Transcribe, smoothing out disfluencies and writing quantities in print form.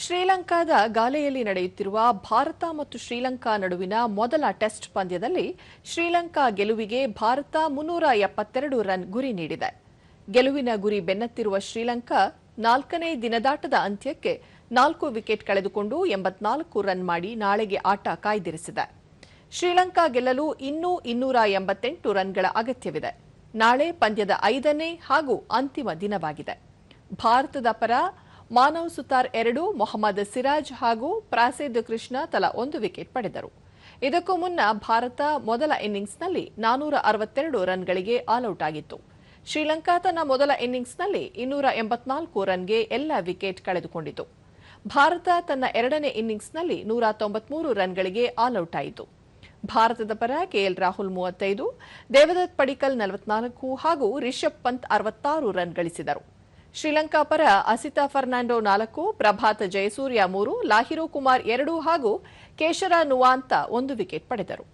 ಶ್ರೀಲಂಕಾದ ಗಾಲೆಯಲ್ಲಿ ನಡೆಯುತ್ತಿರುವ ಭಾರತ ಮತ್ತು ಶ್ರೀಲಂಕಾ ನಡುವಿನ ಮೊದಲ ಟೆಸ್ಟ್ ಪಂದ್ಯದಲ್ಲಿ ಶ್ರೀಲಂಕಾ ಗೆಲುವಿಗೆ ಭಾರತ 372 ರನ್ ಗುರಿ ನೀಡಿದೆ. ಗೆಲುವಿನ ಗುರಿ ಬೆನ್ನತ್ತಿರುವ ಶ್ರೀಲಂಕಾ 4ನೇ ದಿನದಾಟದ ಅಂತ್ಯಕ್ಕೆ 4 ವಿಕೆಟ್ ಕಳೆದುಕೊಂಡು 84 ರನ್ ಮಾಡಿ ನಾಳೆಗೆ ಆಟ ಕಾಯ್ದಿರಿಸಿದೆ. ಶ್ರೀಲಂಕಾ ಗೆಲ್ಲಲು ಇನ್ನೂ 288 ರನ್ಗಳ ಅಗತ್ಯವಿದೆ. ನಾಳೆ ಪಂದ್ಯದ 5ನೇ ಹಾಗೂ ಅಂತಿಮ ದಿನವಾಗಿದೆ. ಭಾರತದ ಪರ ಮಾನವ್ ಸುತಾರ್ 2, ಮೊಹಮ್ಮದ್ ಸಿರಾಜ್ ಹಾಗೂ ಪ್ರಾಸಿದ್ ಕೃಷ್ಣ ತಲಾ 1 ವಿಕೆಟ್ ಪಡೆದರು. ಇದಕ್ಕೂ ಮುನ್ನ ಭಾರತ ಮೊದಲ ಇನ್ನಿಂಗ್ಸ್ನಲ್ಲಿ 462 ರನ್ಗಳಿಗೆ ಆಲ್ಔಟ್ ಆಗಿತ್ತು. ಶ್ರೀಲಂಕಾ ತನ್ನ ಮೊದಲ ಇನ್ನಿಂಗ್ಸ್ನಲ್ಲಿ 284 ರನ್ಗೆ ಎಲ್ಲ ವಿಕೆಟ್ ಕಳೆದುಕೊಂಡಿತು. ಭಾರತ ತನ್ನ ಎರಡನೇ ಇನ್ನಿಂಗ್ಸ್ನಲ್ಲಿ 193 ರನ್ಗಳಿಗೆ ಆಲ್ಔಟ್ ಆಯಿತು. ಭಾರತದ ಪರ ಕೆಎಲ್ ರಾಹುಲ್ 35, ದೇವದತ್ ಪಡಿಕ್ಕಲ್ 44 ಹಾಗೂ ರಿಷಬ್ ಪಂತ್ 66 ರನ್ ಗಳಿಸಿದರು. ಶ್ರೀಲಂಕಾ ಪರ ಅಸಿತಾ ಫರ್ನಾಂಡೋ 4, ಪ್ರಭಾತ್ ಜಯಸೂರ್ಯ 3, ಲಾಹಿರು ಕುಮಾರ್ 2 ಹಾಗೂ ಕೇಶರ ನುವಾಂತ 1 ವಿಕೆಟ್ ಪಡೆದರು.